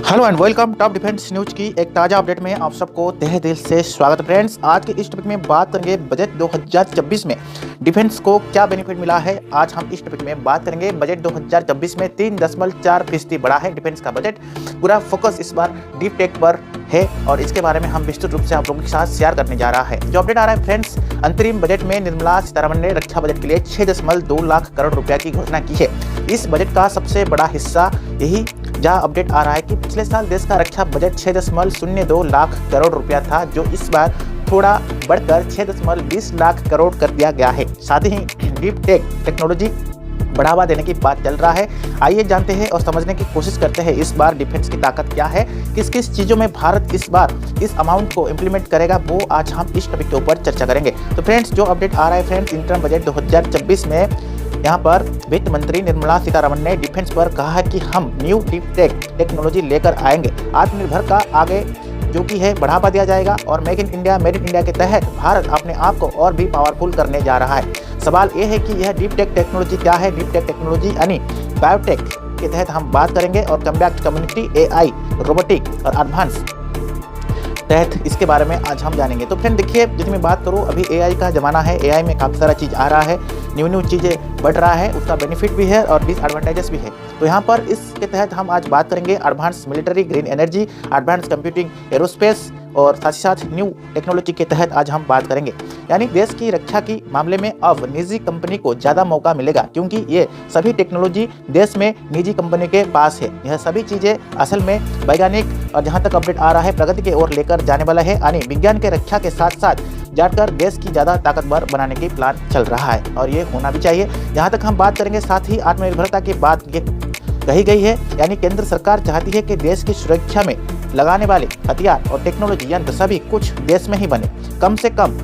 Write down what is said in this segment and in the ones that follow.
Hello and welcome top defence news की एक ताज़ा अपडेट में आप सबको तहे दिल से स्वागत फ्रेंड्स। आज के इस टॉपिक में बात करेंगे बजट 2026 में डिफेंस को क्या बेनिफिट मिला है। आज हम इस टॉपिक में बात करेंगे बजट 2026 में 3.4% बढ़ा है डिफेंस का बजट। पूरा फोकस इस बार डीप टेक पर है और इसके बारे में हम विस्तृत रूप से आप लोगों के साथ शेयर करने जा रहा है। जो अपडेट आ रहा है फ्रेंड्स, अंतरिम बजट में निर्मला सीतारमण ने रक्षा बजट के लिए 6.2 लाख करोड़ रुपया की घोषणा की है। इस बजट का सबसे बड़ा हिस्सा यही जहां अपडेट आ रहा है कि पिछले साल देश का रक्षा बजट 6.02 लाख करोड़ रुपया था, जो इस बार थोड़ा बढ़कर 6.20 लाख करोड़ कर दिया गया है। साथ ही डीप टेक टेक्नोलॉजी बढ़ावा देने की बात चल रहा है। आइए जानते हैं और समझने की कोशिश करते हैं इस बार डिफेंस की ताकत क्या है, किस किस चीज़ों में भारत इस बार इस अमाउंट को इम्प्लीमेंट करेगा, वो आज हम इस टॉपिक के ऊपर चर्चा करेंगे। तो फ्रेंड्स, जो अपडेट आ रहा है फ्रेंड्स, इंटर्म बजट 2026 में यहाँ पर वित्त मंत्री निर्मला सीतारमण ने डिफेंस पर कहा है कि हम न्यू डीप टेक टेक्नोलॉजी लेकर आएंगे। आत्मनिर्भर का आगे जो कि है बढ़ावा दिया जाएगा और make in India made in India के तहत भारत अपने आप को और भी पावरफुल करने जा रहा है। सवाल ये है कि यह डीप टेक टेक्नोलॉजी क्या है। डीप टेक टेक्नोलॉजी यानी बायोटेक के तहत हम बात करेंगे और कम्बैक्ट कम्युनिटी, एआई, रोबोटिक और एडवांस तहत इसके बारे में आज हम जानेंगे। तो फ्रेंड देखिए, यदि मैं बात करूँ, अभी एआई का ज़माना है, एआई में काफ़ी सारा चीज़ आ रहा है, न्यू चीज़ें बढ़ रहा है, उसका बेनिफिट भी है और डिसएडवांटेजेस भी है। तो यहाँ पर इसके तहत हम आज बात करेंगे advance military, green energy, advance computing, aerospace और साथ ही साथ न्यू टेक्नोलॉजी के तहत आज हम बात करेंगे। यानी देश की रक्षा की मामले में अब निजी कंपनी को ज़्यादा मौका मिलेगा, क्योंकि ये सभी टेक्नोलॉजी देश में निजी कंपनी के पास है। यह सभी चीज़ें असल में वैज्ञानिक और जहाँ तक अपडेट आ रहा है प्रगति की ओर लेकर जाने वाला है। यानी विज्ञान के रक्षा के साथ साथ जाकर देश की ज़्यादा ताकतवर बनाने की प्लान चल रहा है और ये होना भी चाहिए। यहाँ तक हम बात करेंगे। साथ ही आत्मनिर्भरता की बात ये कही गई है, यानी केंद्र सरकार चाहती है कि देश की सुरक्षा में लगाने वाले हथियार और टेक्नोलॉजी यंत्र सभी कुछ देश में ही बने, कम से कम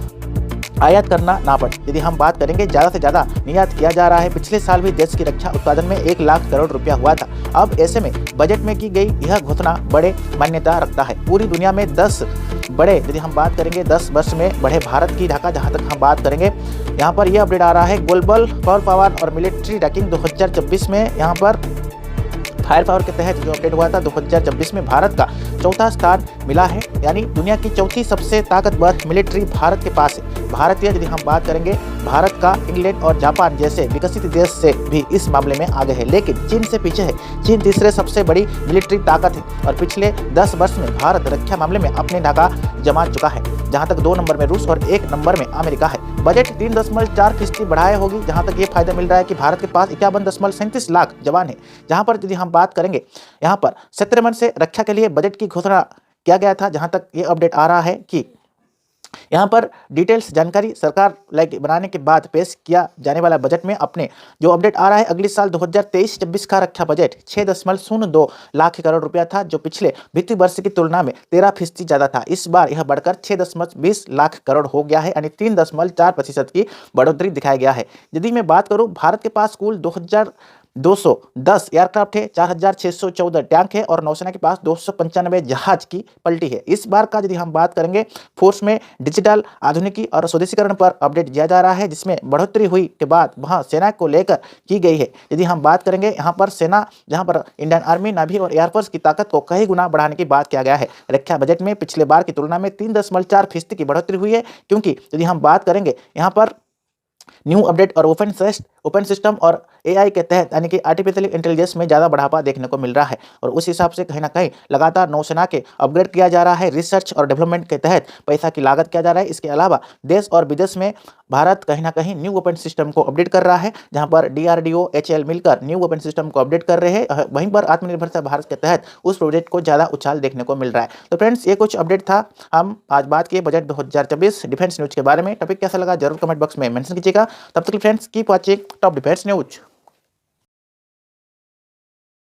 आयात करना ना पड़े। यदि हम बात करेंगे, ज़्यादा से ज़्यादा निर्यात किया जा रहा है। पिछले साल भी देश की रक्षा उत्पादन में 1 लाख करोड़ रुपया हुआ था। अब ऐसे में बजट में की गई यह घोषणा बड़े मान्यता रखता है। पूरी दुनिया में 10 बड़े, यदि हम बात करेंगे 10 वर्ष में बढ़े भारत की ढाका, जहाँ तक हम बात करेंगे, यहाँ पर यह अपडेट आ रहा है ग्लोबल पावर और मिलिट्री रैंकिंग 2026 में। यहाँ पर फायर पावर के तहत जो अपडेट हुआ था 2026 में भारत का चौथा स्थान मिला है, यानी दुनिया की चौथी सबसे ताकतवर मिलिट्री भारत के पास है। भारतीय, यदि हम बात करेंगे, भारत का इंग्लैंड और जापान जैसे विकसित देश से भी इस मामले में आगे है, लेकिन चीन से पीछे है। चीन तीसरे सबसे बड़ी मिलिट्री ताकत है और पिछले 10 वर्ष में भारत रक्षा मामले में अपने ढाका जमा चुका है, जहां तक 2 नंबर में रूस और 1 नंबर में अमेरिका है। बजट 3.4% बढ़ाए होगी, जहां तक ये फायदा मिल रहा है कि भारत के पास 51.37 लाख जवान है। जहां पर यदि हम बात करेंगे, यहाँ पर सत्रह से रक्षा के लिए बजट की घोषणा किया गया था। जहां तक ये अपडेट आ रहा है कि यहाँ पर डिटेल्स जानकारी सरकार बनाने के बाद पेश किया जाने वाला बजट में अपने जो अपडेट आ रहा है, अगले साल 2023-26 का रक्षा बजट 6.02 लाख करोड़ रुपया था, जो पिछले वित्तीय वर्ष की तुलना में 13% ज़्यादा था। इस बार यह बढ़कर 6.20 लाख करोड़ हो गया है, यानी 3.4% की बढ़ोतरी दिखाया गया है। यदि मैं बात करूँ, भारत के पास कुल 2,210 एयरक्राफ्ट है, 4,614 टैंक है और नौसेना के पास 295 जहाज की पलटी है। इस बार का यदि हम बात करेंगे, फोर्स में डिजिटल आधुनिकी और स्वदेशीकरण पर अपडेट दिया जा रहा है, जिसमें बढ़ोतरी हुई के बाद वहां सेना को लेकर की गई है। यदि हम बात करेंगे, यहाँ पर सेना, जहां पर इंडियन आर्मी, नाभी और एयरफोर्स की ताकत को कई गुना बढ़ाने की बात किया गया है। रक्षा बजट में पिछले बार की तुलना में 3.4% की बढ़ोतरी हुई है, क्योंकि यदि हम बात करेंगे, यहाँ पर न्यू अपडेट और ओपन सिस्टम और एआई के तहत, यानी कि आर्टिफिशियल इंटेलिजेंस में ज़्यादा बढ़ावा देखने को मिल रहा है और उस हिसाब से कहीं ना कहीं लगातार नौसेना के अपग्रेड किया जा रहा है। रिसर्च और डेवलपमेंट के तहत पैसा की लागत किया जा रहा है। इसके अलावा देश और विदेश में भारत कहीं ना कहीं न्यू वेपन सिस्टम को अपडेट कर रहा है, जहां पर DRDO, HAL मिलकर न्यू वेपन सिस्टम को अपडेट कर रहे हैं। वहीं पर आत्मनिर्भरता भारत के तहत उस प्रोजेक्ट को ज़्यादा उछाल देखने को मिल रहा है। तो फ्रेंड्स, ये कुछ अपडेट था। हम आज बात किए बजट 2024 डिफेंस न्यूज के बारे में। टॉपिक कैसा लगा जरूर कमेंट बॉक्स में मेंशन कीजिएगा। तब तक friends, keep watching top defence news.